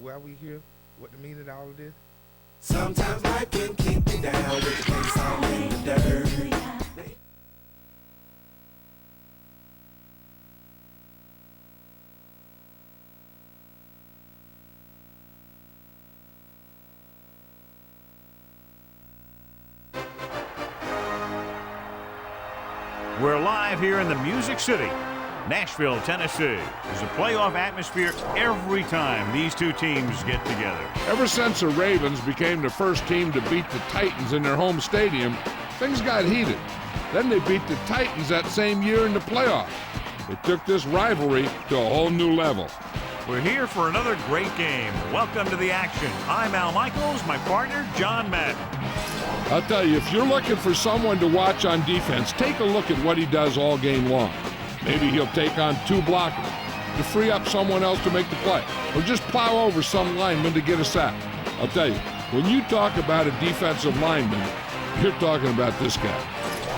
why we here, what the meaning of all of this. Sometimes life can keep me down with the face all in the dirt. We're live here in the Music City, Nashville, Tennessee. There's a playoff atmosphere every time these two teams get together. Ever since the Ravens became the first team to beat the Titans in their home stadium, things got heated. Then they beat the Titans that same year in the playoffs. It took this rivalry to a whole new level. We're here for another great game. Welcome to the action. I'm Al Michaels, my partner, John Madden. I'll tell you, if you're looking for someone to watch on defense, take a look at what he does all game long. Maybe he'll take on two blockers to free up someone else to make the play, or just plow over some lineman to get a sack. I'll tell you, when you talk about a defensive lineman, you're talking about this guy.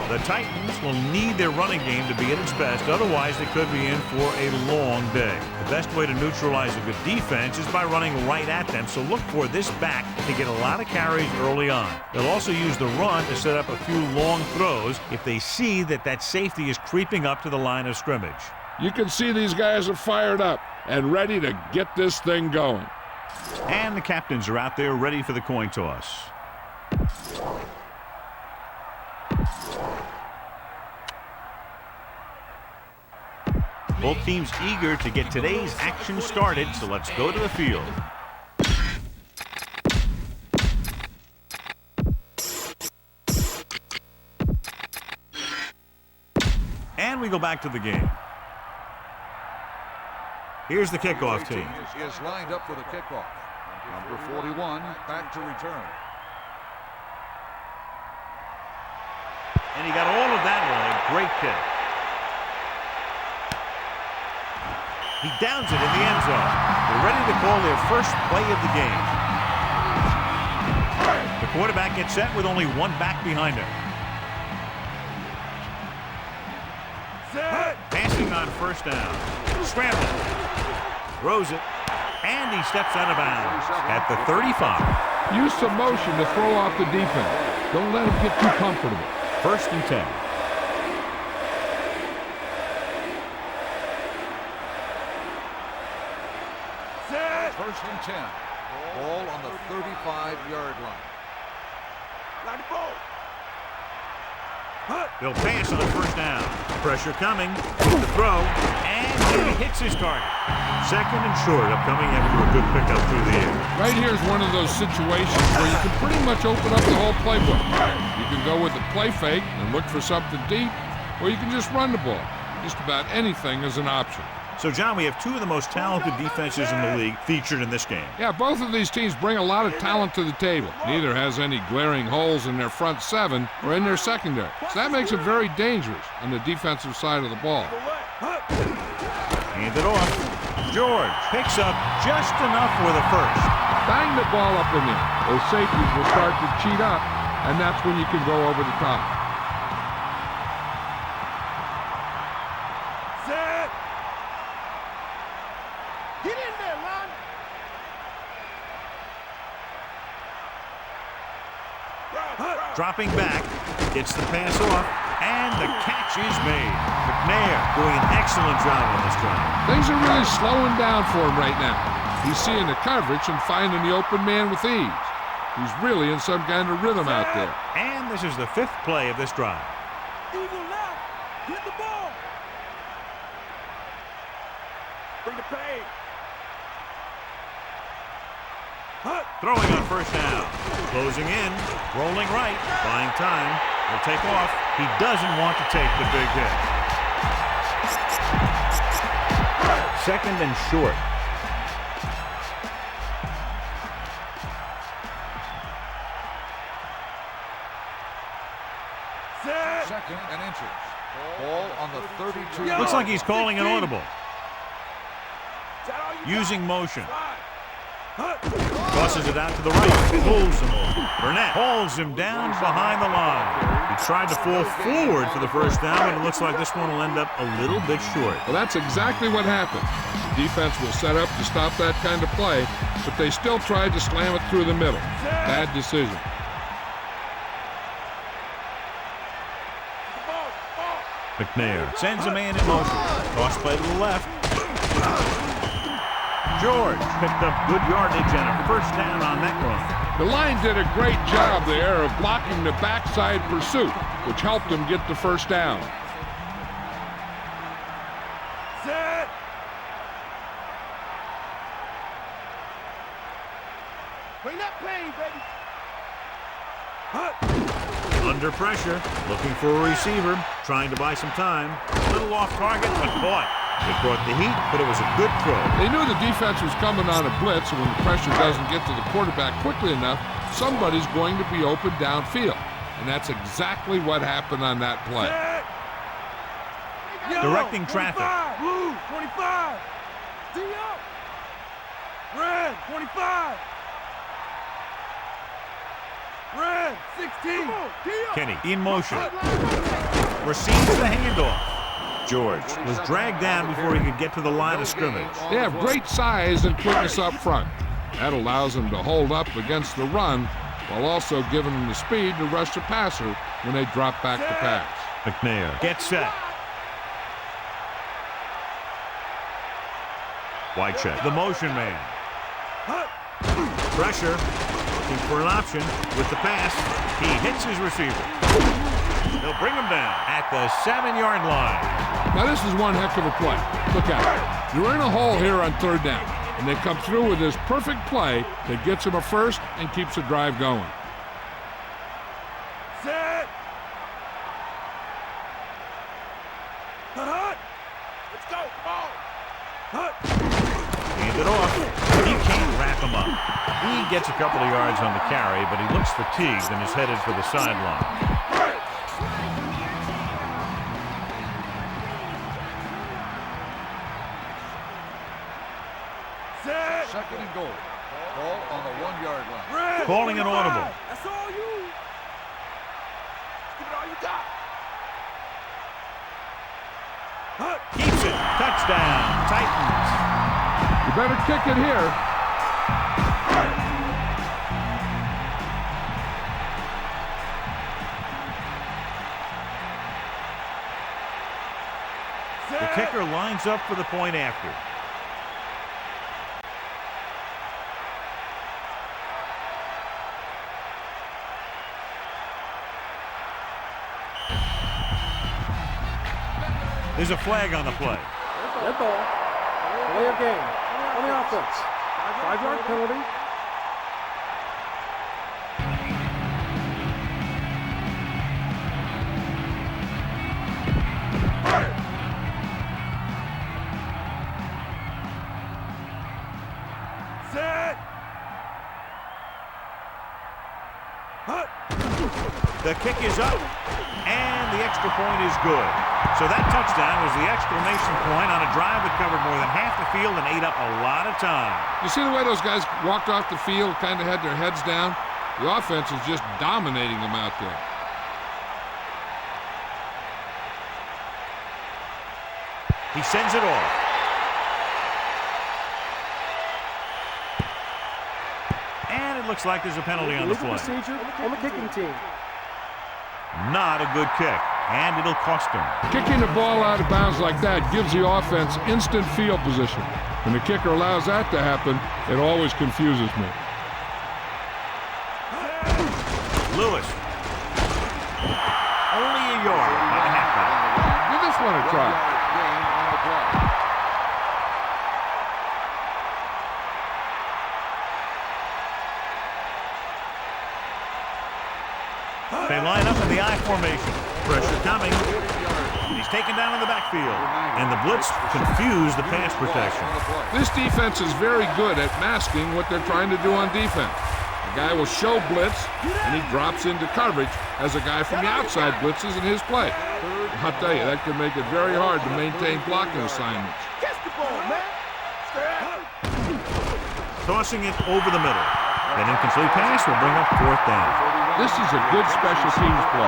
The Titans will need their running game to be at its best, otherwise they could be in for a long day. The best way to neutralize a good defense is by running right at them, so look for this back to get a lot of carries early on. They'll also use the run to set up a few long throws if they see that safety is creeping up to the line of scrimmage. You can see these guys are fired up and ready to get this thing going. And the captains are out there ready for the coin toss. Both teams eager to get today's action started, so let's go to the field. And we go back to the game. Here's the kickoff team. Is lined up for the kickoff. Number 41 back to return. And he got all of that right. Great kick. He downs it in the end zone. They're ready to call their first play of the game. The quarterback gets set with only one back behind him. Passing on first down. Scrambling. Throws it. And he steps out of bounds at the 35. Use some motion to throw off the defense. Don't let him get too comfortable. 1st and 10. First and 10. Ball on the 35-yard line. They'll pass on first down. Pressure coming. The throw. And he hits his target. 2nd and short upcoming after a good pickup through the air. Right here is one of those situations where you can pretty much open up the whole playbook. You can go with the play fake and look for something deep, or you can just run the ball. Just about anything is an option. So, John, we have two of the most talented defenses in the league featured in this game. Yeah, both of these teams bring a lot of talent to the table. Neither has any glaring holes in their front seven or in their secondary. So that makes it very dangerous on the defensive side of the ball. Hand it off. George picks up just enough for the first. Bang the ball up in there. Those safeties will start to cheat up, and that's when you can go over the top. Dropping back, gets the pass off, and the catch is made. McNair doing an excellent job on this drive. Things are really slowing down for him right now. He's seeing the coverage and finding the open man with ease. He's really in some kind of rhythm out there. And this is the 5th play of this drive. Eagle left, hit the ball. Bring the pain. Throwing on first down. Closing in. Rolling right. Buying time. He'll take off. He doesn't want to take the big hit. 2nd and short. Second and inches. Ball on the 32. Looks like he's calling an audible. Using motion. Tosses it out to the right. Pulls him over. Burnett hauls him down behind the line. He Blitz tried to fall forward for the first down, but it looks like this one will end up a little bit short. Well, that's exactly what happened. The defense was set up to stop that kind of play, but they still tried to slam it through the middle. Bad decision. McNair sends a man in motion. Toss play to the left. George picked up good yardage and a first down on that run. The line did a great job there of blocking the backside pursuit, which helped them get the first down. Set. Bring that pain, baby. Under pressure, looking for a receiver, trying to buy some time. A little off target, but caught. It brought the heat, but it was a good throw. They knew the defense was coming on a blitz, and when the pressure doesn't get to the quarterback quickly enough, somebody's going to be open downfield. And that's exactly what happened on that play. Directing traffic. Blue, 25. D up. Red, 25. Red, 16. Kenny in motion. Receives the handoff. George was dragged down before he could get to the line of scrimmage. They have great size and quickness up front. That allows them to hold up against the run while also giving them the speed to rush the passer when they drop back to pass. McNair gets set. Whitecheck, the motion man. Pressure, looking for an option with the pass. He hits his receiver. They'll bring him down at the 7-yard line. Now this is one heck of a play. Look at it. You're in a hole here on third down, and they come through with this perfect play that gets them a first and keeps the drive going. Set. Let's go. Come on. Hand it off. He can't wrap him up. He gets a couple of yards on the carry, but he looks fatigued and is headed for the sideline. Second and goal. Ball on the 1-yard line. Red, Calling an audible. That's all you. Give it all you got. Keeps it. Touchdown. Titans. You better kick it here. The kicker lines up for the point after. There's a flag on the play. Red ball. Delay of game. On the offense. 5-yard penalty. Set. The kick is up, and the extra point is good. So that touchdown was the exclamation point on a drive that covered more than half the field and ate up a lot of time. You see the way those guys walked off the field, kind of had their heads down? The offense is just dominating them out there. He sends it off. And it looks like there's a penalty on the Illegal play. procedure on the kicking team. Not a good kick, and it'll cost him. Kicking the ball out of bounds like that gives the offense instant field position. When the kicker allows that to happen, it always confuses me. Lewis. Only a yard by the halfback. Give this one a try. Gain on the play. They line up in the I formation. Pressure coming. He's taken down in the backfield. And the blitz confused the pass protection. This defense is very good at masking what they're trying to do on defense. The guy will show blitz, and he drops into coverage as a guy from the outside blitzes in his play. I'll tell you, that can make it very hard to maintain blocking assignments. Catch the ball, man. Tossing it over the middle. An incomplete pass will bring up 4th down. This is a good special teams play.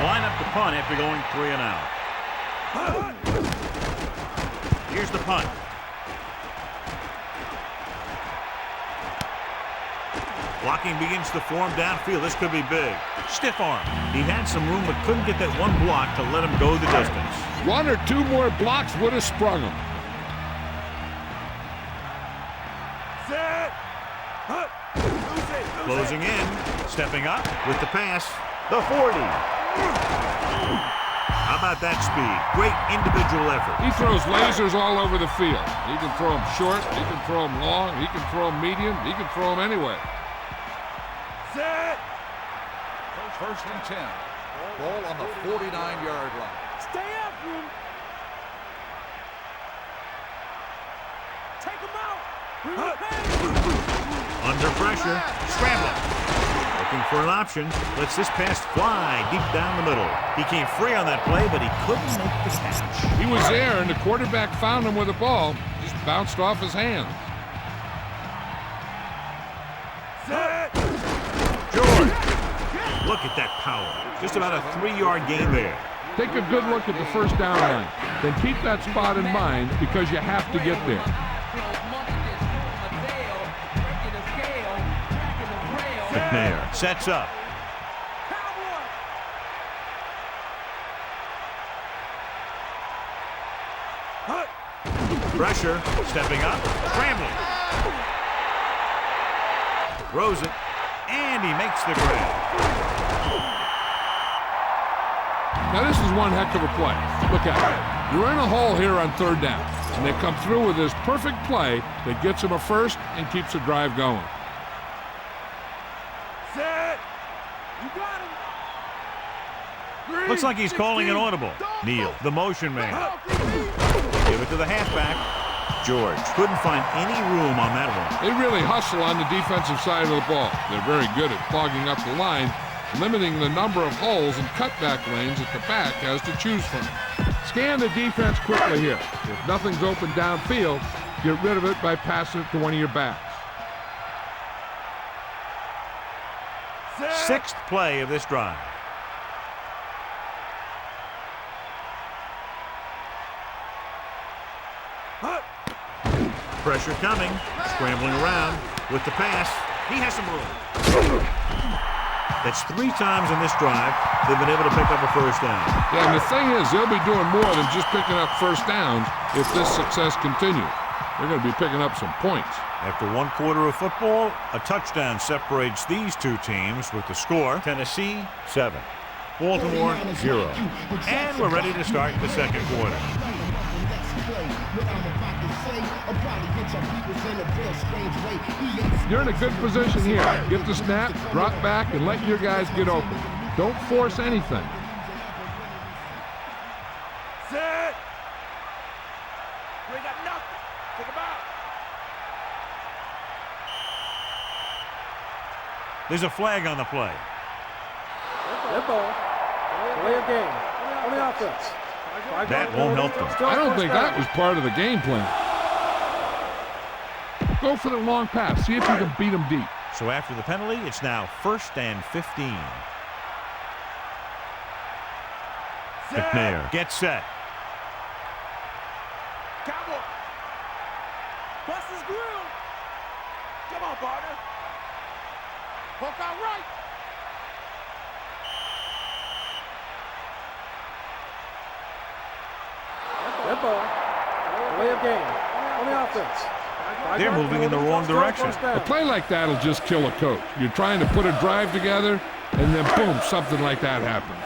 line up the punt after going 3 and out. Here's the punt. Blocking begins to form downfield. This could be big. Stiff arm. He had some room but couldn't get that one block to let him go the distance. 1 or 2 more blocks would have sprung him. Set. Closing in. Stepping up with the pass. The 40. How about that speed? Great individual effort. He throws lasers all over the field. He can throw them short. He can throw them long. He can throw them medium. He can throw them anyway. Set. First and 10. Ball on the 49-yard line. Stay after him. Take him out. Under pressure. Scrambling. Looking for an option. Lets this pass fly deep down the middle. He came free on that play, but he couldn't make the catch. He was there, and the quarterback found him with the ball. Just bounced off his hand. Set. George. Look at that power. Just about a 3-yard gain there. Take a good look at the first down line. Then keep that spot in mind because you have to get there. McNair sets up. Pressure, stepping up, scrambling. Throws it, and he makes the grab. Now this is one heck of a play. Look at it. You're in a hole here on 3rd down, and they come through with this perfect play that gets them a first and keeps the drive going. Set. You got him. Looks like he's calling an audible. Neal, the motion man. Give it to the halfback. George couldn't find any room on that one. They really hustle on the defensive side of the ball. They're very good at clogging up the line, limiting the number of holes and cutback lanes that the back has to choose from. Scan the defense quickly here. If nothing's open downfield, get rid of it by passing it to one of your backs. 6th play of this drive. Pressure coming, scrambling around with the pass. He has some room. That's 3 times in this drive they've been able to pick up a first down. Yeah, and the thing is, they'll be doing more than just picking up first downs if this success continues. They're going to be picking up some points. After 1 quarter of football, a touchdown separates these 2 teams with the score Tennessee 7, Baltimore 0. And we're ready to start the 2nd quarter. You're in a good position here. Get the snap, drop back, and let your guys get open. Don't force anything. Set. We ain't got nothing. Take him out. There's a flag on the play. Red ball. Delay of game. On the offense. That won't help them. I don't think that was part of the game plan. Go for the long pass. See if you can beat them deep. So after the penalty, it's now 1st and 15. McNair gets set. Cowboy. Bust his grill. Come on, partner. Hook out right. Red ball. Delay of game. On the offense. They're moving in the wrong direction. A play like that will just kill a coach. You're trying to put a drive together, and then boom, something like that happens.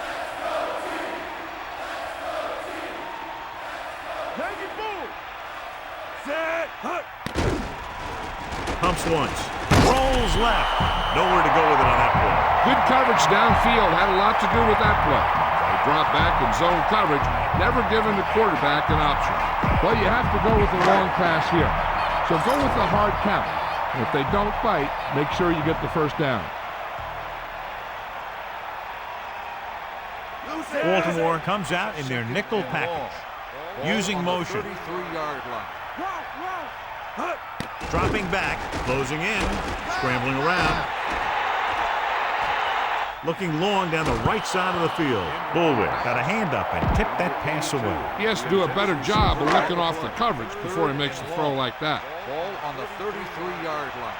Set. Pumps once. Rolls left. Nowhere to go with it on that play. Good coverage downfield had a lot to do with that play. They drop back in zone coverage, never giving the quarterback an option. Well, you have to go with the long pass here. So go with the hard count. And if they don't bite, make sure you get the first down. Baltimore comes out in their nickel package. Using motion. 33-yard line. Dropping back, closing in, scrambling around. Looking long down the right side of the field. Bullwick got a hand up and tipped that pass away. He has to do a better job of looking off the coverage before he makes the throw like that. Ball on the 33-yard line.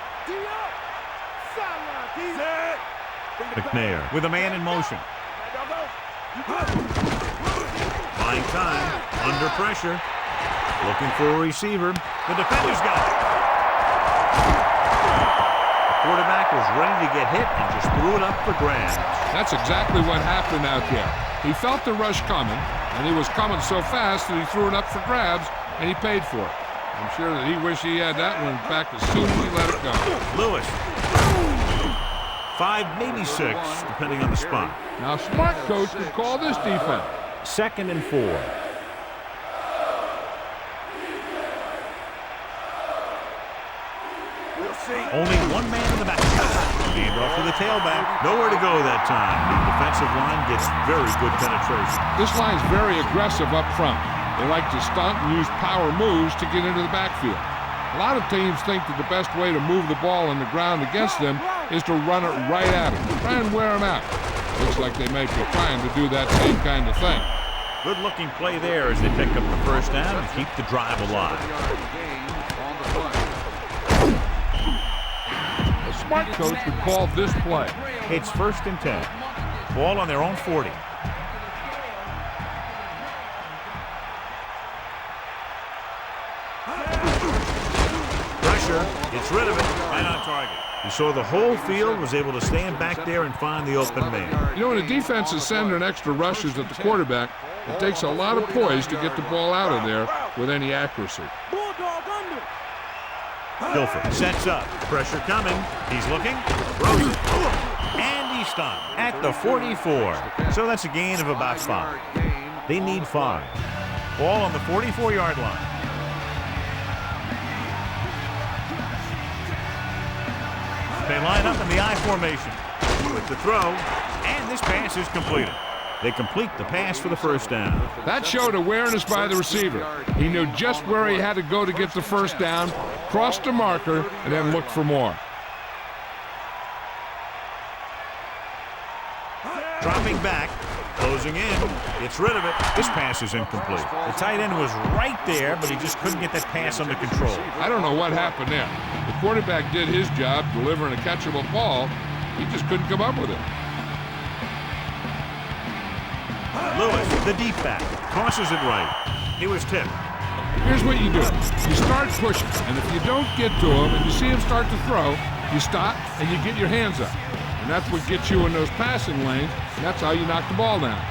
McNair with a man in motion. Buying time, under pressure. Looking for a receiver. The defender's got it. The quarterback was ready to get hit and just threw it up for grabs. That's exactly what happened out there. He felt the rush coming, and he was coming so fast that he threw it up for grabs, and he paid for it. I'm sure that he wished he had that one back as soon as he let it go. Lewis. 5, maybe 6, depending on the spot. Now, smart coach would call this defense. 2nd and 4. Only one man in the back. Hand off to the tailback. Nowhere to go that time. The defensive line gets very good penetration. This line's very aggressive up front. They like to stunt and use power moves to get into the backfield. A lot of teams think that the best way to move the ball on the ground against them is to run it right at them. Try and wear them out. Looks like they might be trying to do that same kind of thing. Good-looking play there as they pick up the first down and keep the drive alive. A smart coach would call this play. It's 1st and 10. Ball on their own 40. Pressure, gets rid of it, right on target. You saw the whole field was able to stand back there and find the open man. You know, when a defense is sending extra rushers at the quarterback, it takes a lot of poise to get the ball out of there with any accuracy. Guilford sets up. Pressure coming. He's looking. Throws it. And he's stopped at the 44. So that's a gain of about 5. They need 5. Ball on the 44-yard line. They line up in the I formation with the throw, and this pass is completed. They complete the pass for the first down. That showed awareness by the receiver. He knew just where he had to go to get the first down, crossed the marker, and then looked for more. Dropping back, closing in, gets rid of it. This pass is incomplete. The tight end was right there, but he just couldn't get that pass under control. I don't know what happened there. The quarterback did his job delivering a catchable ball. He just couldn't come up with it. Lewis, the deep back, tosses it right. He was tipped. Here's what you do. You start pushing, and if you don't get to him and you see him start to throw, you stop and you get your hands up. And that's what gets you in those passing lanes, and that's how you knock the ball down.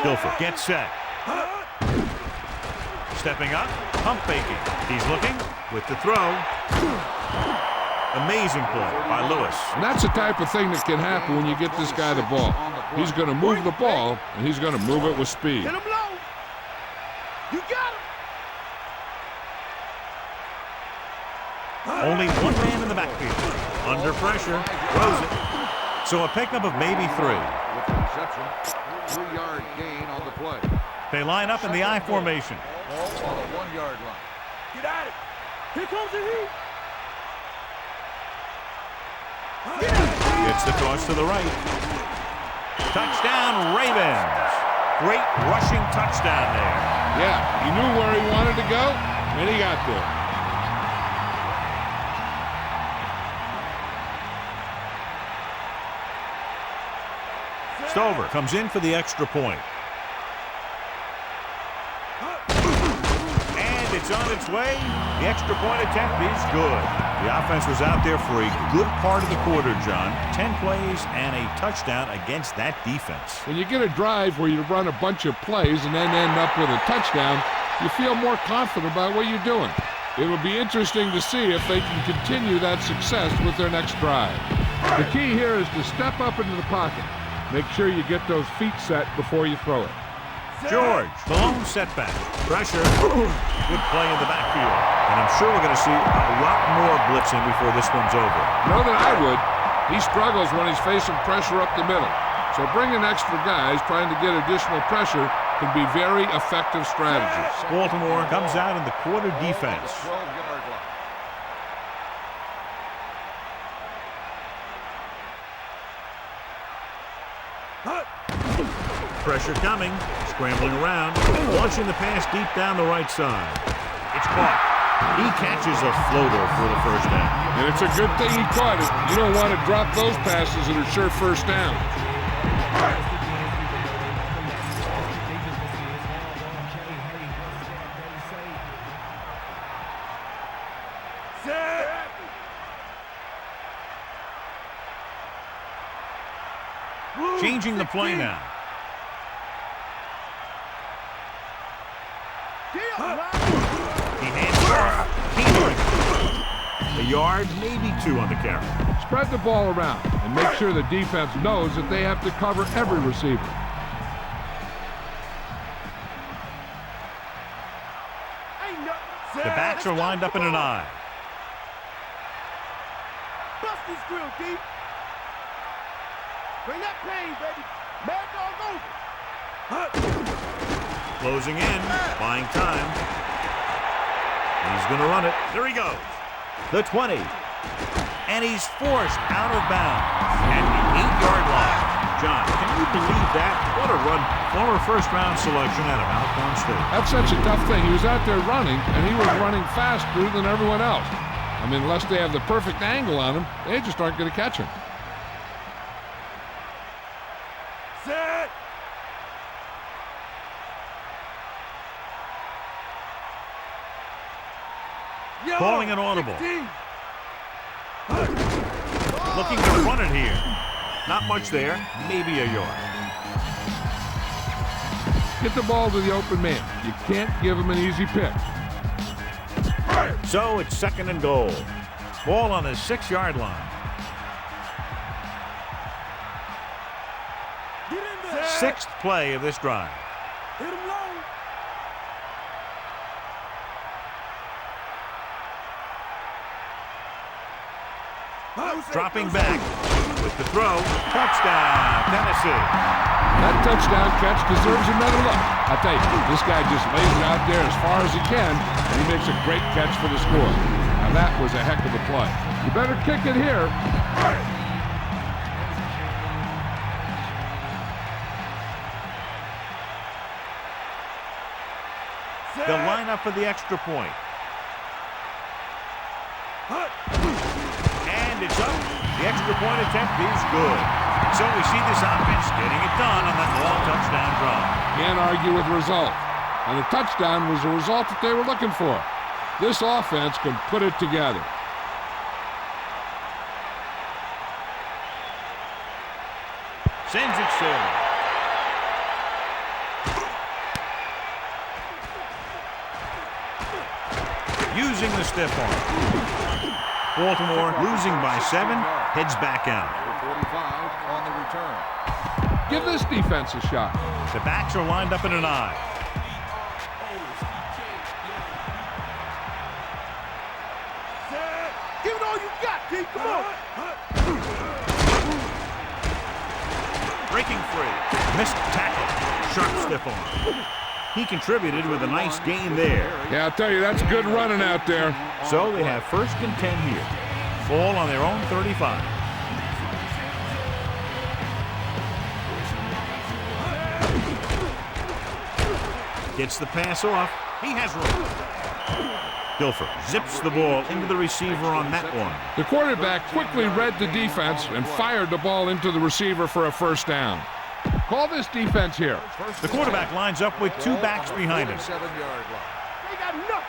Guilford gets set. Stepping up, pump faking. He's looking with the throw. Amazing play by Lewis. And that's the type of thing that can happen when you get this guy the ball. He's going to move the ball, and he's going to move it with speed. Get him low. You got him. Only one man in the backfield. Under pressure, throws it. So a pickup of maybe 3. With the reception, 3-yard gain on the play. They line up in the I formation. Ball on the 1-yard line. Get at it. Here comes the heat. Gets the toss to the right. Touchdown, Ravens. Great rushing touchdown there. Yeah, he knew where he wanted to go, and he got there. Stover comes in for the extra point. And it's on its way. The extra point attempt is good. The offense was out there for a good part of the quarter, John. 10 plays and a touchdown against that defense. When you get a drive where you run a bunch of plays and then end up with a touchdown, you feel more confident about what you're doing. It will be interesting to see if they can continue that success with their next drive. The key here is to step up into the pocket. Make sure you get those feet set before you throw it. George, the lone setback. Pressure. Good play in the backfield. And I'm sure we're going to see a lot more blitzing before this one's over. Know that I would. He struggles when he's facing pressure up the middle. So bringing extra guys trying to get additional pressure can be very effective strategies. Baltimore comes out in the quarter defense. Pressure coming, scrambling around, launching the pass deep down the right side. It's caught. He catches a floater for the first down. And it's a good thing he caught it. You don't want to drop those passes that are sure first down. Changing the play now. He hands off. A yard, maybe 2 on the carry. Spread the ball around and make sure the defense knows that they have to cover every receiver. The backs are lined up in an I. Bust this grill, D. Bring that pain, baby. Mad dog over. Closing in, buying time. He's going to run it. There he goes. The 20. And he's forced out of bounds at the 8-yard line. John, can you believe that? What a run. Former first-round selection out of Alcorn State. That's such a tough thing. He was out there running, and he was running faster than everyone else. I mean, unless they have the perfect angle on him, they just aren't going to catch him. Set. Calling an audible. Looking to run it here. Not much there. Maybe a yard. Get the ball to the open man. You can't give him an easy pick. So it's 2nd and goal. Ball on the 6-yard line. Get in there. 6th play of this drive. Hit him low. Dropping back with the throw. Touchdown, Tennessee. That touchdown catch deserves another look. I tell you, this guy just lays it out there as far as he can, and he makes a great catch for the score. Now that was a heck of a play. You better kick it here. They'll line up for the extra point. And it's up. The extra point attempt is good. So we see this offense getting it done on that long touchdown drive. Can't argue with the result. And the touchdown was the result that they were looking for. This offense can put it together. Sends it sailing. Using the stiff arm. Baltimore losing by 7, heads back out. 45 on the return. Give this defense a shot. The backs are lined up in an I. Give it all you got, D. Come on. Breaking free. Missed tackle. Sharp stiff arm. He contributed with a nice gain there. Yeah, I'll tell you, that's good running out there. So they have 1st and 10 here. Ball on their own 35. Gets the pass off. He has room. Guilford zips the ball into the receiver on that one. The quarterback quickly read the defense and fired the ball into the receiver for a first down. Call this defense here. The quarterback lines up with 2 backs behind him. 7-yard line. They got nothing.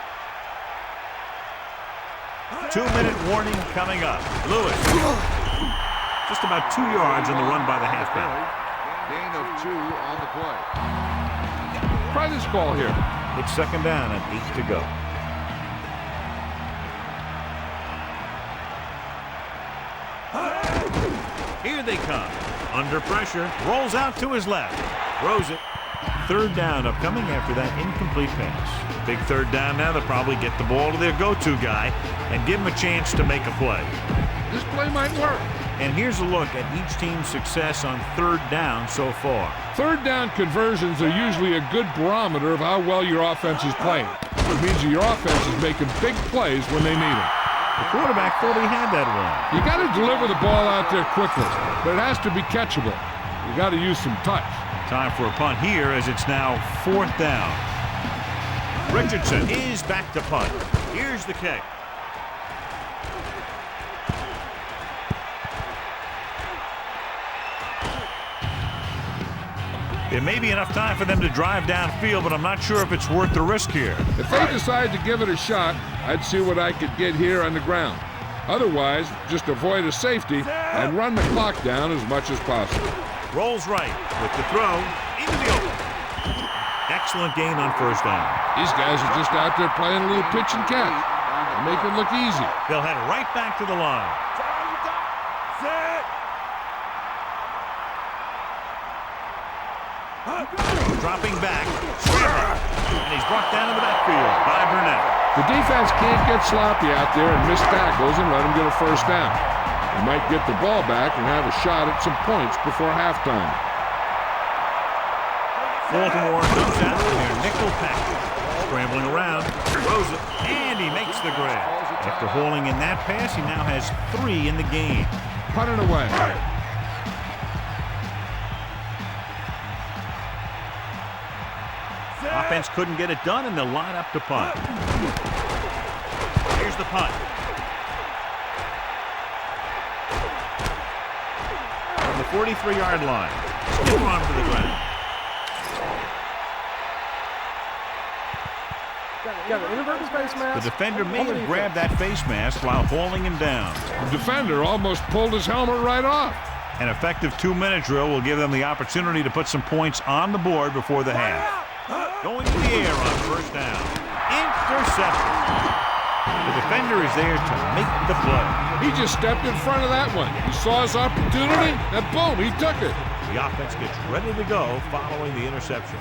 2-minute warning coming up. Lewis. Just about 2 yards on the run by the halfback. Gain of 2 on the play. Try this call here. It's 2nd down and 8 to go. Here they come. Under pressure. Rolls out to his left. Throws it. 3rd down upcoming after that incomplete pass. Big 3rd down now. They'll probably get the ball to their go-to guy and give him a chance to make a play. This play might work. And here's a look at each team's success on 3rd down so far. 3rd down conversions are usually a good barometer of how well your offense is playing. It means that your offense is making big plays when they need them. The quarterback thought he had that one. You got to deliver the ball out there quickly, but it has to be catchable. You got to use some touch. Time for a punt here as it's now 4th down. Richardson is back to punt. Here's the kick. It may be enough time for them to drive downfield, but I'm not sure if it's worth the risk here. If they decide to give it a shot, I'd see what I could get here on the ground. Otherwise, just avoid a safety and run the clock down as much as possible. Rolls right with the throw into the open. Excellent gain on 1st down. These guys are just out there playing a little pitch and catch. They make it look easy. They'll head right back to the line. Dropping back, scrambling, and he's brought down in the backfield by Burnett. The defense can't get sloppy out there and miss tackles and let them get a 1st down. They might get the ball back and have a shot at some points before halftime. Baltimore comes out in their nickel package. Scrambling around, throws it, and he makes the grab. After hauling in that pass, he now has 3 in the game. Punt it away. Offense couldn't get it done, and they'll line up to punt. Here's the punt. From the 43-yard line. Stiff arm to the ground. The defender may have grabbed that face mask while hauling him down. The defender almost pulled his helmet right off. An effective 2-minute drill will give them the opportunity to put some points on the board before the half. Going to the air on 1st down. Interception. The defender is there to make the play. He just stepped in front of that one. He saw his opportunity, and boom, he took it. The offense gets ready to go following the interception.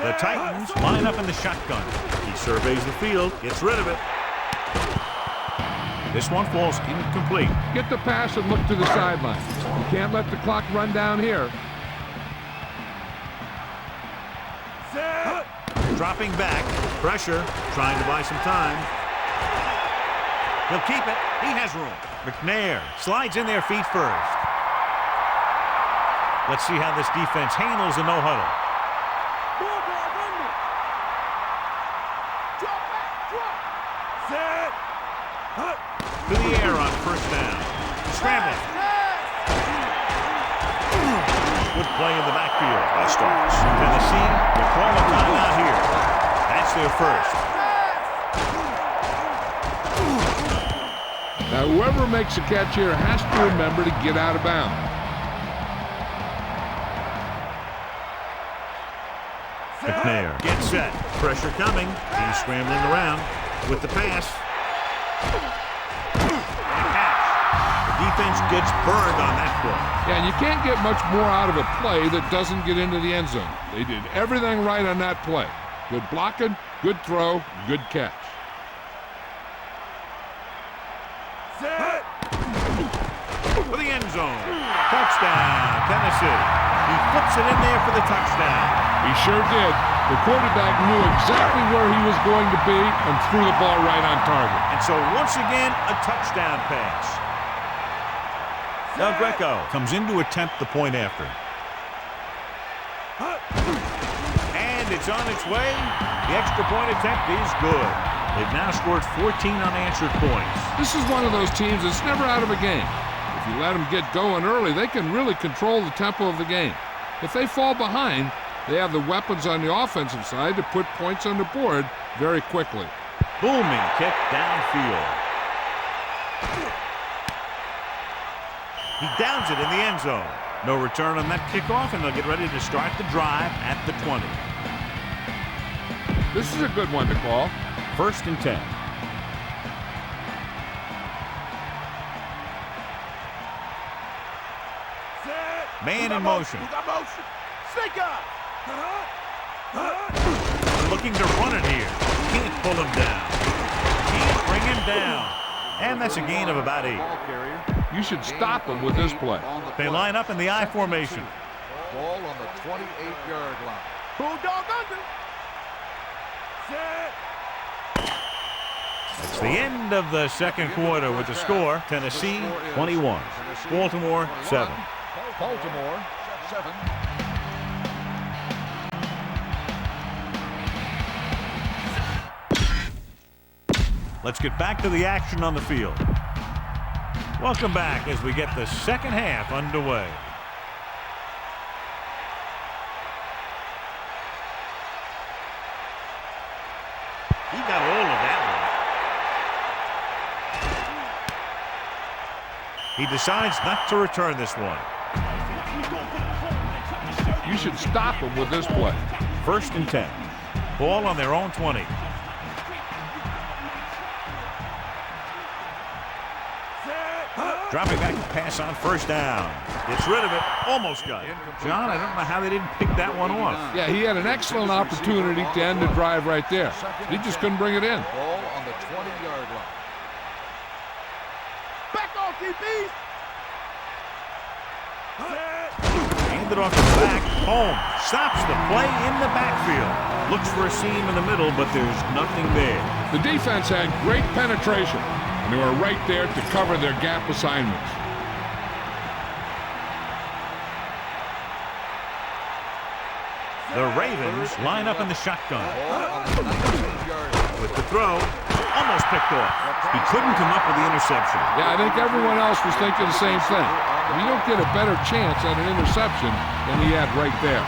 The Titans line up in the shotgun. He surveys the field, gets rid of it. This one falls incomplete. Get the pass and look to the sideline. You can't let the clock run down here. Dropping back, pressure, trying to buy some time. He'll keep it. He has room. McNair slides in their feet first. Let's see how this defense handles a no-huddle. To the air on 1st down. Scrambling. Good play in the backfield by Starks. Tennessee will call a timeout here. That's their 1st. Now, whoever makes a catch here has to remember to get out of bounds. McNair gets set. Pressure coming. He's scrambling around with the pass. Defense gets burned on that play. Yeah, and you can't get much more out of a play that doesn't get into the end zone. They did everything right on that play. Good blocking, good throw, good catch. For the end zone. Touchdown, Tennessee. He flips it in there for the touchdown. He sure did. The quarterback knew exactly where he was going to be and threw the ball right on target. And so once again, a touchdown pass. Now Greco comes in to attempt the point after. And it's on its way. The extra point attempt is good. They've now scored 14 unanswered points. This is one of those teams that's never out of a game. If you let them get going early, they can really control the tempo of the game. If they fall behind, they have the weapons on the offensive side to put points on the board very quickly. Booming kick downfield. He downs it in the end zone. No return on that kickoff, and they'll get ready to start the drive at the 20. This is a good one to call. 1st and 10. Man in motion. Looking to run it here. Can't pull him down. Can't bring him down. And that's a gain of about 8. You should stop him with this play. They line up in the I formation. Ball on the 28-yard line. Bulldog under. Set. It's the end of the second quarter with the score, Tennessee 21, Baltimore 7. Baltimore 7. Let's get back to the action on the field. Welcome back as we get the second half underway. He got all of that one. He decides not to return this one. You should stop him with this play. 1st and 10. Ball on their own 20. Dropping back to pass on 1st down. Gets rid of it. Almost got it. John, I don't know how they didn't pick that one off. Yeah, he had an excellent opportunity to end the drive right there. He just couldn't bring it in. Ball on the 20-yard line. Back off, DBs. Hand it off to the back. Home stops the play in the backfield. Looks for a seam in the middle, but there's nothing there. The defense had great penetration, and they were right there to cover their gap assignments. The Ravens line up in the shotgun. Ball on the 19-yard line. With the throw, almost picked off. He couldn't come up with the interception. Yeah, I think everyone else was thinking the same thing. You don't get a better chance at an interception than he had right there.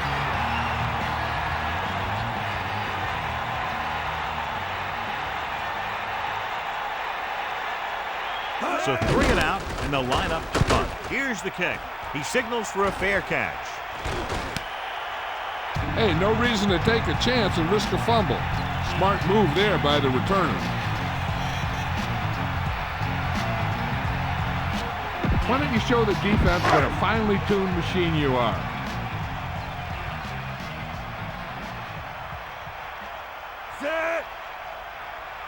So 3 and out, and they'll line up to punt. Here's the kick. He signals for a fair catch. Hey, no reason to take a chance and risk a fumble. Smart move there by the returner. Why don't you show the defense what a finely tuned machine you are? Set.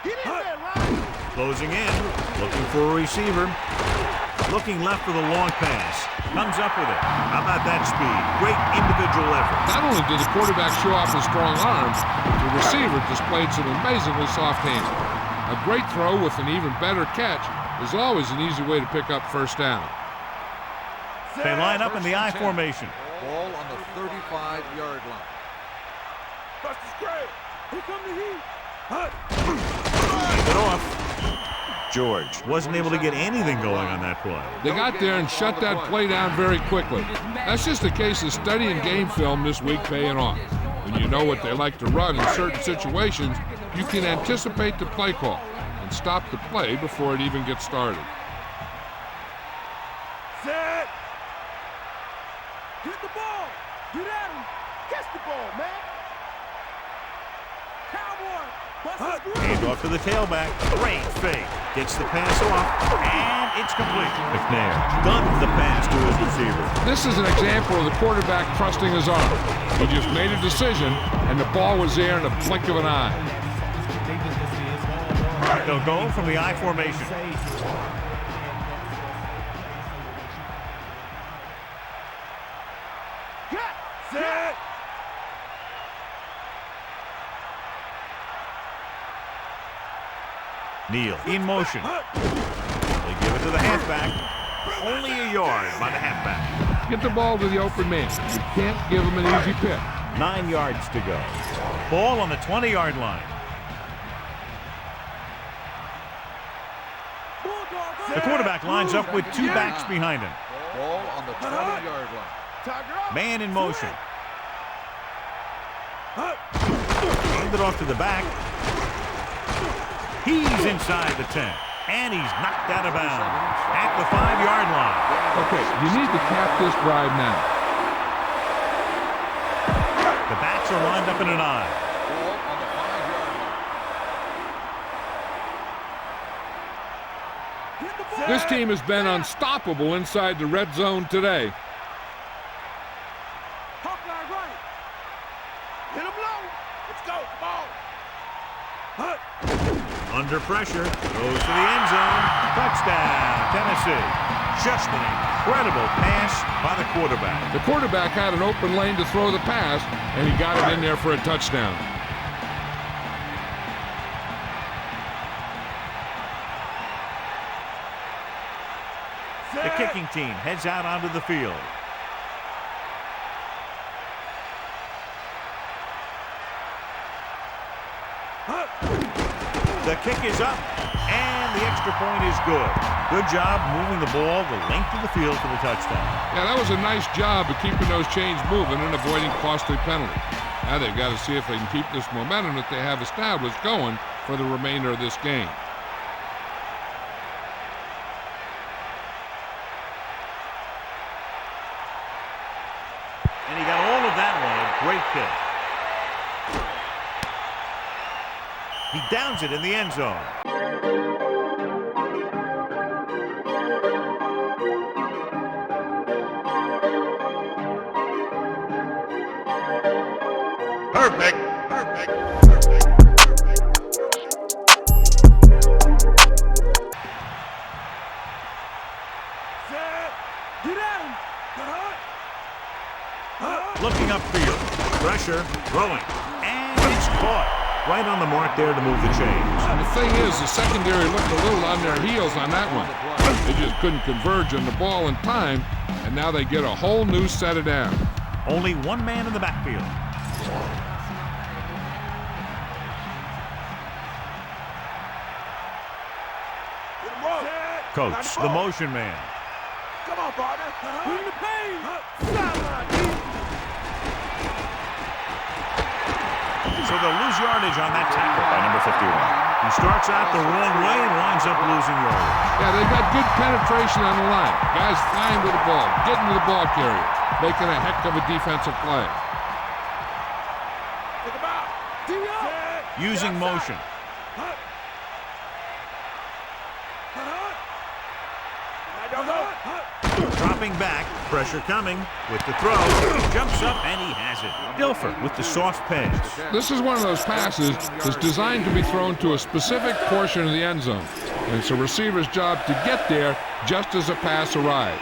Get in there, Ryan. Closing in, looking for a receiver. Looking left for the long pass. Comes up with it. How about that speed? Great individual effort. Not only did the quarterback show off his strong arms, but the receiver displayed some amazingly soft hands. A great throw with an even better catch is always an easy way to pick up 1st down. They line up in the I formation. Ball on the 35-yard line. Bust the square. Here come the heat. Hand it off. George wasn't able to get anything going on that play. They got there and shut that play down very quickly. That's just a case of studying game film this week paying off. When you know what they like to run in certain situations, you can anticipate the play call and stop the play before it even gets started. Set. Get the ball. Get at him. Catch the ball, man. Cowboy. Bust the screen. Hand off to the tailback. Great fake. Gets the pass off, and it's complete. McNair guns the pass to his receiver. This is an example of the quarterback trusting his arm. He just made a decision, and the ball was there in a blink of an eye. They'll go from the I formation. Set. Neal in motion. They give it to the halfback. Only a yard by the halfback. Get the ball to the open man. You can't give him an easy pick. 9 yards to go. Ball on the 20-yard line. The quarterback lines up with 2 backs behind him. Ball on the 20-yard line. Man in motion. Hand it off to the back. He's inside the 10, and he's knocked out of bounds at the 5-yard line. Okay, you need to cap this drive now. The backs are lined up in an I. Ball on the 5-yard line. This team has been unstoppable inside the red zone today. Hawkeye right. Hit him low. Let's go. Come on. Under pressure, goes to the end zone. Touchdown, Tennessee. Just an incredible pass by the quarterback. The quarterback had an open lane to throw the pass, and he got it in there for a touchdown. The kicking team heads out onto the field. The kick is up, and the extra point is good. Good job moving the ball the length of the field for the touchdown. Yeah, that was a nice job of keeping those chains moving and avoiding costly penalties. Now they've got to see if they can keep this momentum that they have established going for the remainder of this game. And he got all of that one. A great kick. He downs it in the end zone. Perfect. Looking upfield. Pressure. Throwing. And it's caught. Right on the mark there to move the chains. The thing is, the secondary looked a little on their heels on that one. They just couldn't converge on the ball in time, and now they get a whole new set of downs. Only one man in the backfield. Coach, the motion man. Come on, partner. Bring the pain. Sideline. So they'll lose yardage on that tackle by number 51. He starts out the wrong way and winds up losing yardage. Yeah, they've got good penetration on the line. Guys flying with the ball, getting to the ball carrier, making a heck of a defensive play. Think about. Using motion. Dropping back, pressure coming with the throw. Jumps up and he has it. Dilfer with the soft pass. This is one of those passes that's designed to be thrown to a specific portion of the end zone. And it's a receiver's job to get there just as a pass arrives.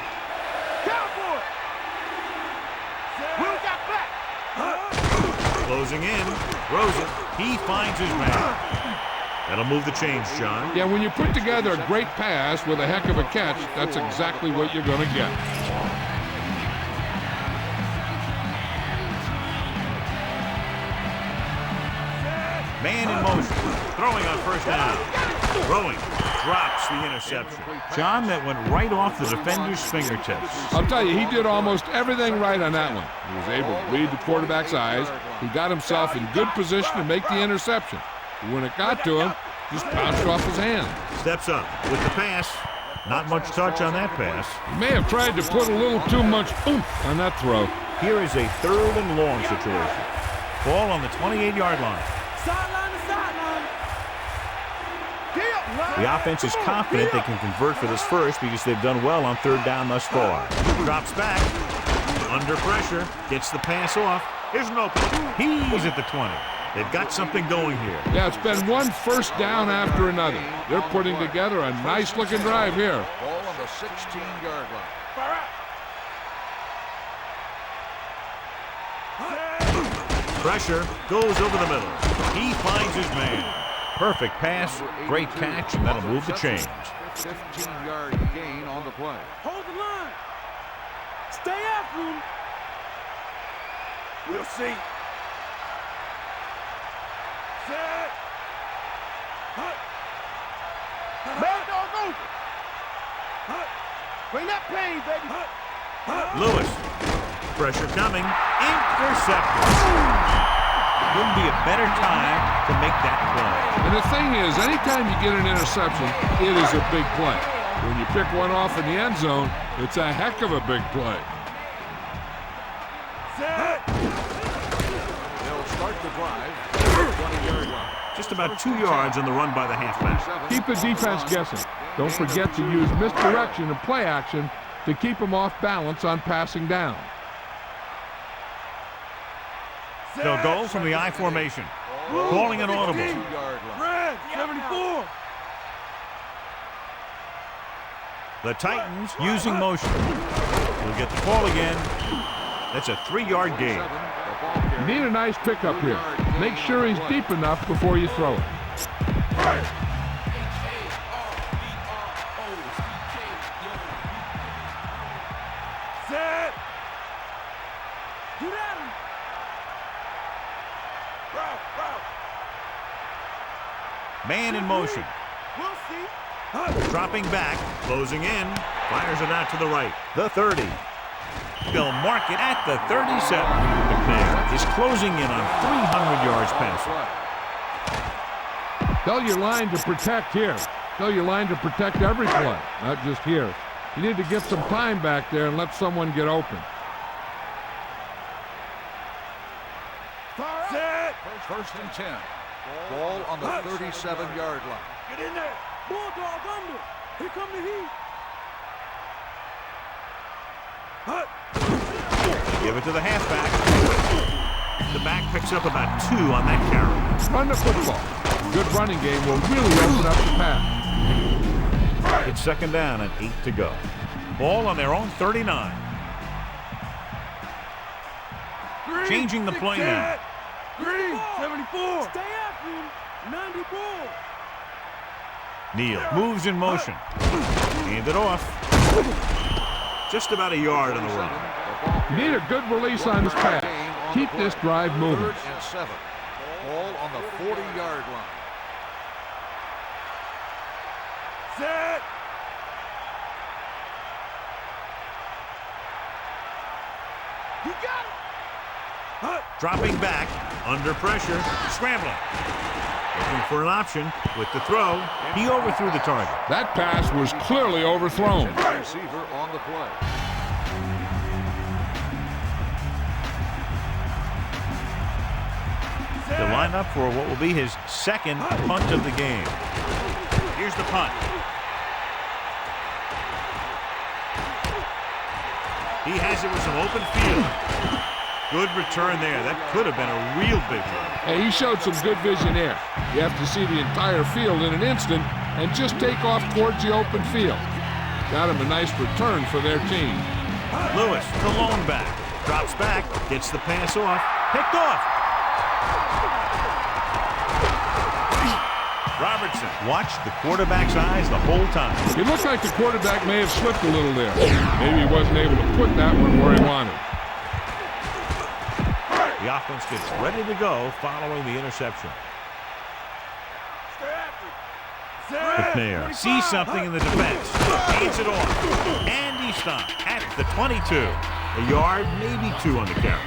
Closing in, throws it. He finds his man. That'll move the chains, John. Yeah, when you put together a great pass with a heck of a catch, that's exactly what you're going to get. Man in motion, throwing on first down. Throwing, drops the interception. John, that went right off the defender's fingertips. I'll tell you, he did almost everything right on that one. He was able to read the quarterback's eyes. He got himself in good position to make the interception. When it got to him, just bounced off his hand. Steps up with the pass. Not much touch on that pass. He may have tried to put a little too much oomph on that throw. Here is a 3rd and long situation. Ball on the 28-yard line. Sideline to sideline. The offense is confident they can convert for this first because they've done well on 3rd down thus far. Drops back. Under pressure. Gets the pass off. Here's an open. He's at the 20. They've got something going here. Yeah, it's been one first down after another. They're putting together a nice-looking drive here. Ball on the 16-yard line. Pressure goes over the middle. He finds his man. Perfect pass, great catch, and that'll move the chains. 15-yard gain on the play. Hold the line. Stay after him. We'll see. Set. Hut. Mad dog over. Hut. Bring that pain, baby. Hut. Lewis. Pressure coming. Intercepted. Wouldn't be a better time to make that play. And the thing is, anytime you get an interception, it is a big play. When you pick one off in the end zone, it's a heck of a big play. Set. They'll start the drive. 20-yard line. Just about 2 yards on the run by the halfback. Keep the defense guessing. Don't forget to use misdirection and play action to keep them off balance on passing down. They'll go from the I formation. Calling an audible. 2-yard line. Red, 74. The Titans using motion. We'll get the call again. That's a 3-yard gain. You need a nice pickup here. Make sure he's deep enough before you throw it. Man in motion. We'll see. Dropping back, closing in, fires it out to the right. The 30. They'll mark it at the 37. McNair is closing in on 300 yards passing. Tell your line to protect here. Tell your line to protect every play, not just here. You need to get some time back there and let someone get open. Set. First and 10. Ball on the 37-yard line. Get in there. Bulldog under. Here come the heat. Give it to the halfback. The back picks up about 2 on that carry. Run the football. Good running game will really open up the pass. It's second down and 8 to go. Ball on their own 39. Changing the play now. Green, 74. Stay after him. 94. Neal moves in motion. Hand it off. Just about a yard on the run. You need a good release on this pass. Keep this drive moving. 3rd and 7. Ball on the 40-yard line. Set. You got it. Dropping back, under pressure, scrambling. Looking for an option with the throw. He overthrew the target. That pass was clearly overthrown. Receiver on the play. To line up for what will be his second punt of the game. Here's the punt. He has it with some open field. Good return there. That could have been a real big one. Hey, he showed some good vision there. You have to see the entire field in an instant and just take off towards the open field. Got him a nice return for their team. Lewis, the lone back. Drops back, gets the pass off. Picked off. Robertson watched the quarterback's eyes the whole time. It looks like the quarterback may have slipped a little there. Maybe he wasn't able to put that one where he wanted. The offense gets ready to go following the interception. McNair sees something in the defense. Hands it off. And he stopped at the 22. A yard, maybe 2 on the carry.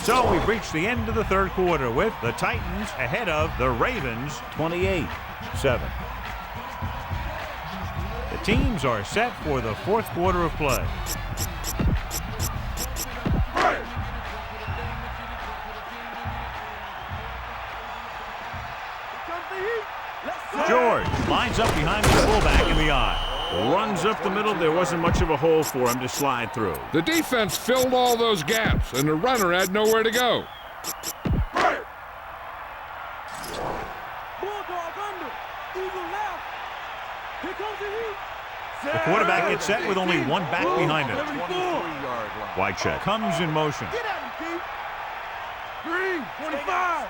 So we've reached the end of the third quarter with the Titans ahead of the Ravens 28-7. The teams are set for the fourth quarter of play. George lines up behind the fullback in the eye. Runs up the middle. There wasn't much of a hole for him to slide through. The defense filled all those gaps, and the runner had nowhere to go. Bulldog under. Eagle left. Here comes the heat. The quarterback gets set with only one back behind him. 23-yard line. Wycheck comes in motion. Get at him, Pete. Green, 25.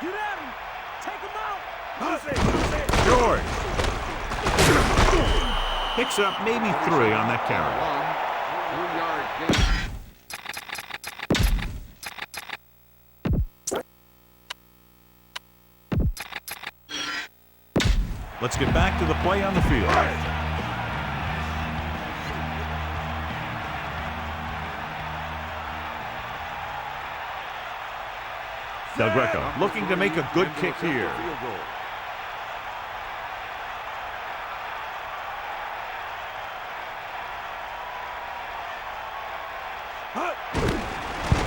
Get at him. Take him out. George picks up maybe 3 on that carry. 3-yard gain. Let's get back to the play on the field. Del Greco looking to make a good kick here.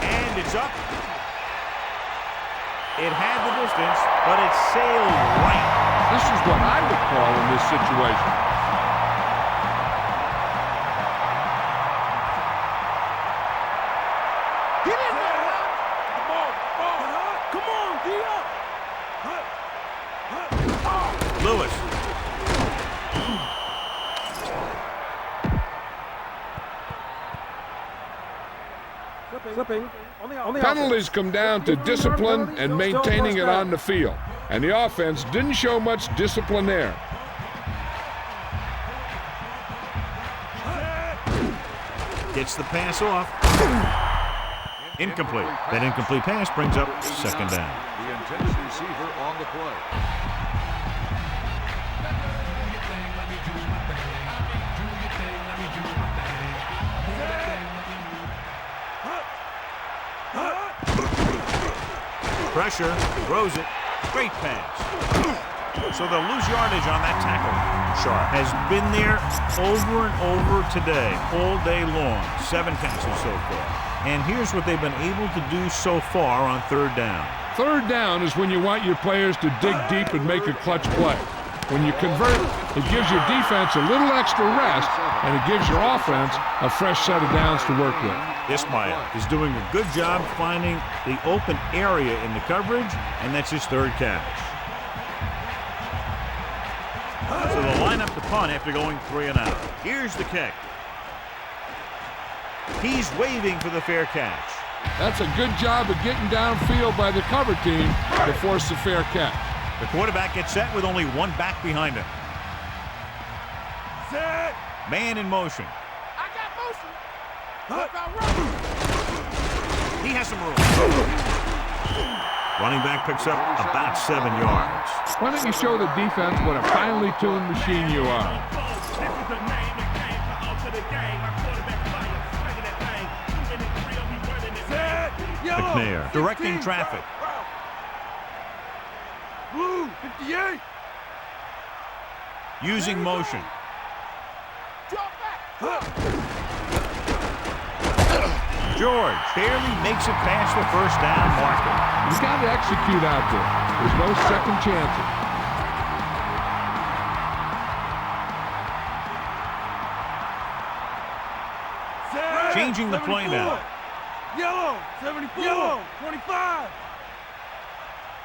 And it's up. It had the distance, but it sailed right. This is what I would call in this situation. Get in there. Come on, D-up. Lewis. Slipping. On the Penalties come down to discipline and maintaining it on the field. And the offense didn't show much discipline there. Gets the pass off. Incomplete. That incomplete pass brings up second down. The intended receiver on the play. Pressure, throws it, great pass. So they'll lose yardage on that tackle. Sharp has been there over and over today, all day long. 7 tackles so far. And here's what they've been able to do so far on third down. Third down is when you want your players to dig deep and make a clutch play. When you convert, it gives your defense a little extra rest, and it gives your offense a fresh set of downs to work with. Ismail is doing a good job finding the open area in the coverage, and that's his third catch. So they'll line up the punt after going 3 and out. Here's the kick. He's waving for the fair catch. That's a good job of getting downfield by the cover team to force the fair catch. The quarterback gets set with only one back behind him. Set. Man in motion. I got motion. Look, I run. He has some room. Running back picks up about 7 yards. Why don't you show the defense what a finely tuned machine you are? McNair directing traffic. Blue, 58. Using motion. Drop back. George barely makes it past the first down marker. You got to execute out there. There's no second chances. Changing the play now. Yellow, 74. Yellow, 25.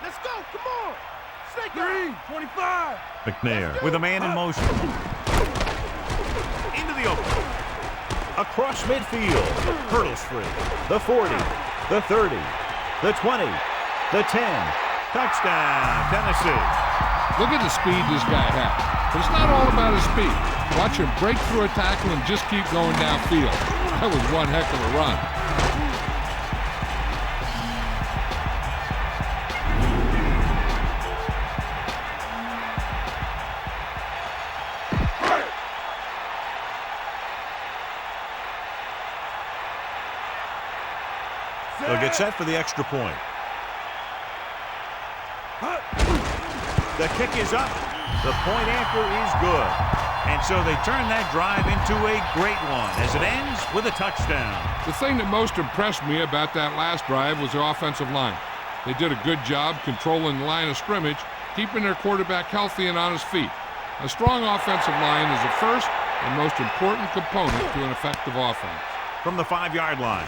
Let's go, come on. Snake green, 25. McNair with a man in motion. Into the open. Across midfield. Hurdles free. The 40. The 30. The 20. The 10. Touchdown, Tennessee. Look at the speed this guy has. But it's not all about his speed. Watch him break through a tackle and just keep going downfield. That was one heck of a run. They'll get set for the extra point. The kick is up. The point after is good. And so they turn that drive into a great one as it ends with a touchdown. The thing that most impressed me about that last drive was the offensive line. They did a good job controlling the line of scrimmage, keeping their quarterback healthy and on his feet. A strong offensive line is the first and most important component to an effective offense. From the 5-yard line,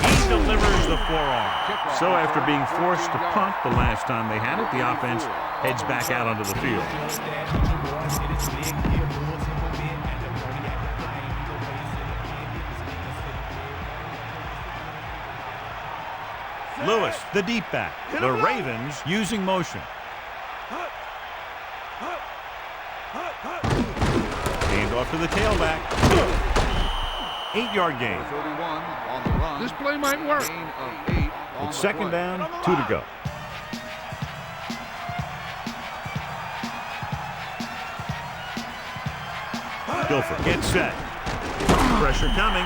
he delivers the forearm. So after being forced to punt the last time they had it, the offense heads back out onto the field. Lewis, the deep back. The Ravens using motion. Hand off to the tailback. 8-yard gain. 31 on the run. This play might work. Gain of 8 on It's the second play. down, 2 to go. Guilford gets set. Pressure coming.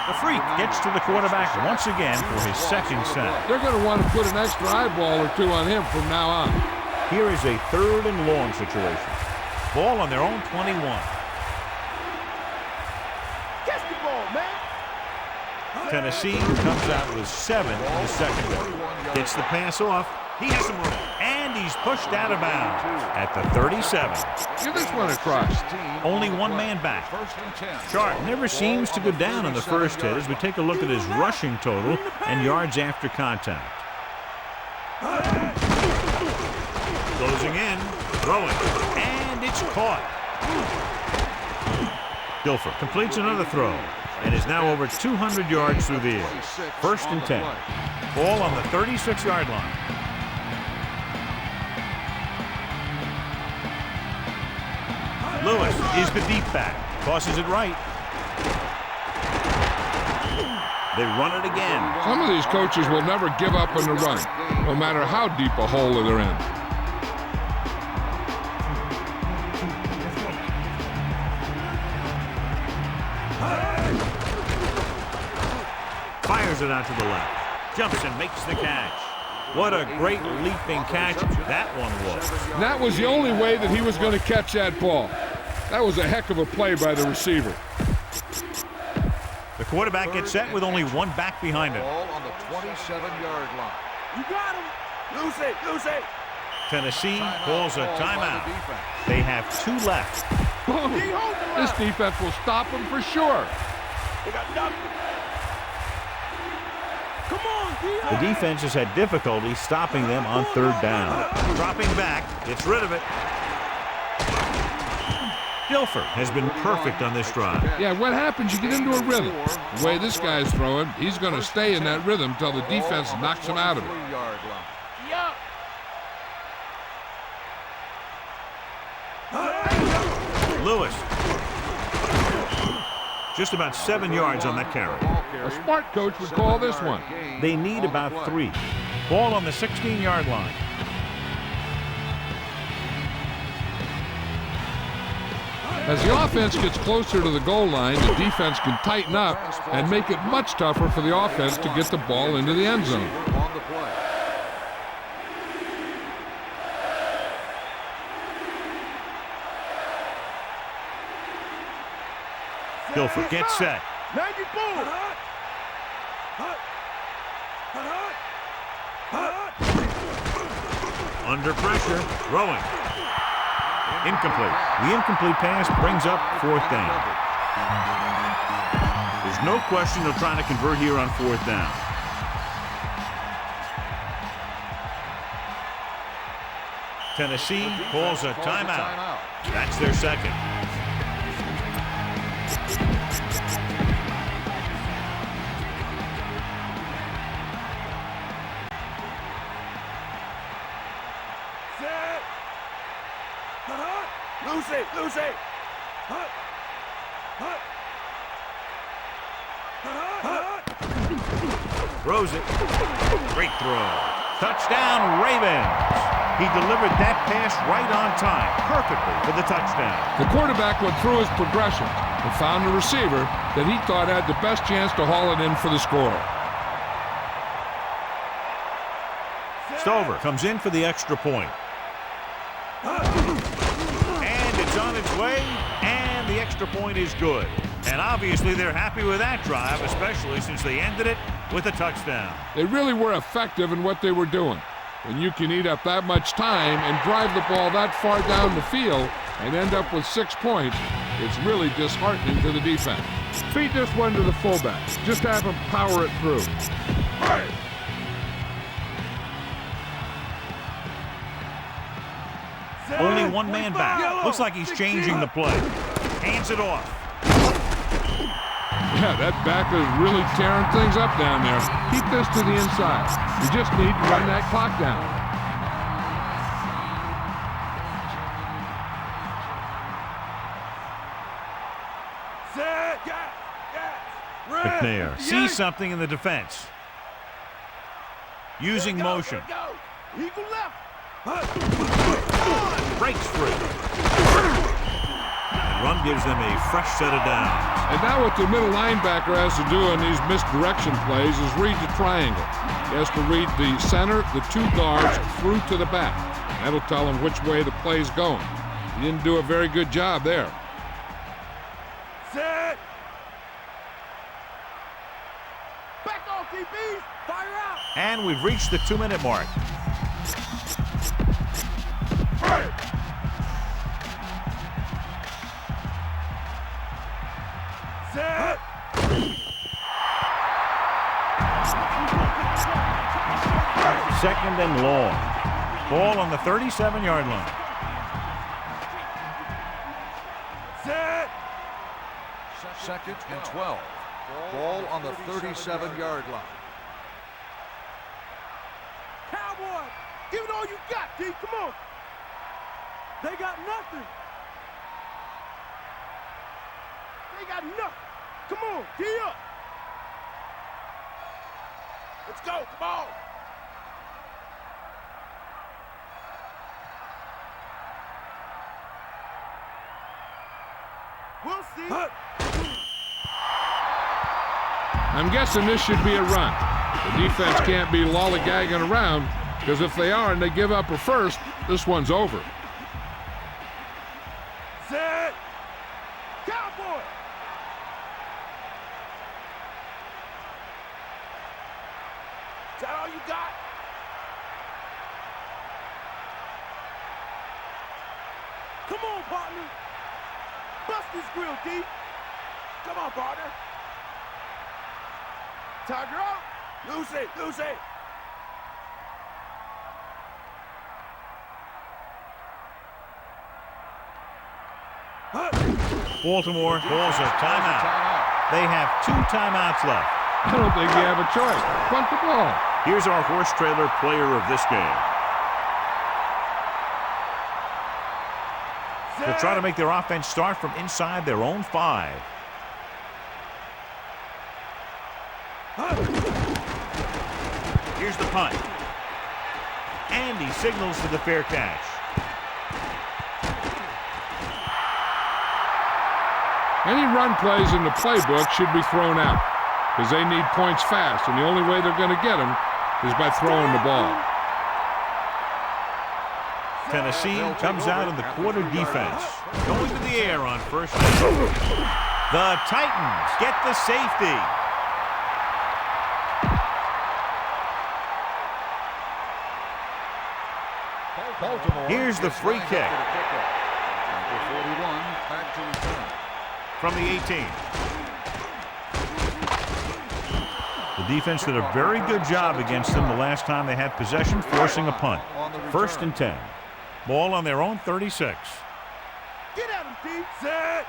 The freak gets to the quarterback once again for his second sack. They're going to want to put an extra eyeball or two on him from now on. Here is a 3rd and long situation. Ball on their own 21. Catch the ball, man. Tennessee comes out with 7 in the secondary. Gets the pass off. He has some room. And he's pushed out of bounds at the 37. Give this one a try. Only one man back. First and 10. Sharp never seems to go down on the first hit as we take a look at his rushing total and yards after contact. Closing in, throwing, and it's caught. Guilford completes another throw and is now over 200 yards through the air. First and 10. Ball on the 36-yard line. Lewis is the deep back. Tosses it right. They run it again. Some of these coaches will never give up on the run, no matter how deep a hole they're in. Fires it out to the left. Jumps and makes the catch. What a great leaping catch that one was. And that was the only way that he was going to catch that ball. That was a heck of a play by the receiver. The quarterback gets set with only one back behind him. Ball on the 27-yard line. You got him. Lose it. Tennessee calls a timeout. They have 2 left. This defense will stop him for sure. They got nothing. Come on, The defense has had difficulty stopping them on 3rd down. Dropping back, gets rid of it. Dilfer has been perfect on this drive. Yeah, what happens? You get into a rhythm. The way this guy's throwing, he's going to stay in that rhythm until the defense knocks him out of it. Lewis. Just about 7 yards on that carry. A smart coach would call this one. They need about 3. Ball on the 16-yard line. As the offense gets closer to the goal line, the defense can tighten up and make it much tougher for the offense to get the ball into the end zone. Dilfer gets set. 94. Under pressure, throwing. Incomplete. The incomplete pass brings up 4th down. There's no question of trying to convert here on 4th down. Tennessee calls a timeout. That's their second. Lose it. Throws it. Great throw. Touchdown, Ravens. He delivered that pass right on time, perfectly for the touchdown. The quarterback went through his progression and found a receiver that he thought had the best chance to haul it in for the score. Stover comes in for the extra point. And it's on its way, and the extra point is good. And obviously they're happy with that drive, especially since they ended it with a touchdown. They really were effective in what they were doing. When you can eat up that much time and drive the ball that far down the field and end up with 6 points, it's really disheartening to the defense. Feed this one to the fullback. Just have him power it through. Only one man back. Looks like he's changing the play. Hands it off. Yeah, that back is really tearing things up down there. Keep this to the inside. You just need to run that clock down. McNair sees something in the defense. Using motion. Eagle left. Breaks free. The run gives them a fresh set of downs. And now what the middle linebacker has to do in these misdirection plays is read the triangle. He has to read the center, the 2 guards, through to the back. That'll tell him which way the play's going. He didn't do a very good job there. Set. Back off, DBs. Fire out. And we've reached the 2-minute mark. Set. Second and long. Ball on the 37-yard line. Set. Second and 12. Ball on the 37-yard line. Cowboy, give it all you got, D. Come on. They got nothing. They got nothing. Come on, D up. Let's go. Come on. We'll see. I'm guessing this should be a run. The defense can't be lollygagging around, because if they are and they give up a first, this one's over. Set. Cowboy. Is that all you got? Come on, partner. Bust this grill, D. Come on, partner. Tiger up. Lose it, lose it. Baltimore calls a timeout. They have 2 timeouts left. I don't think you have a choice. Punt the ball. Here's our horse trailer player of this game. They'll try to make their offense start from inside their own 5. Here's the punt. And he signals for the fair catch. Any run plays in the playbook should be thrown out, because they need points fast, and the only way they're going to get them is by throwing the ball. Tennessee comes out in the quarter defense. Going to the air on first down. The Titans get the safety. Baltimore. Here's the free kick. Number 41 back to return. From the 18. The defense did a very good job against them the last time they had possession, forcing a punt. 1st and 10. Ball on their own 36. Get at him, D. Set.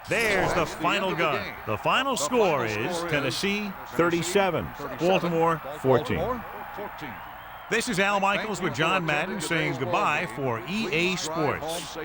There's the final gun. The final score is Tennessee 37, Baltimore 14. This is Al Michaels with John Madden saying goodbye for EA Sports.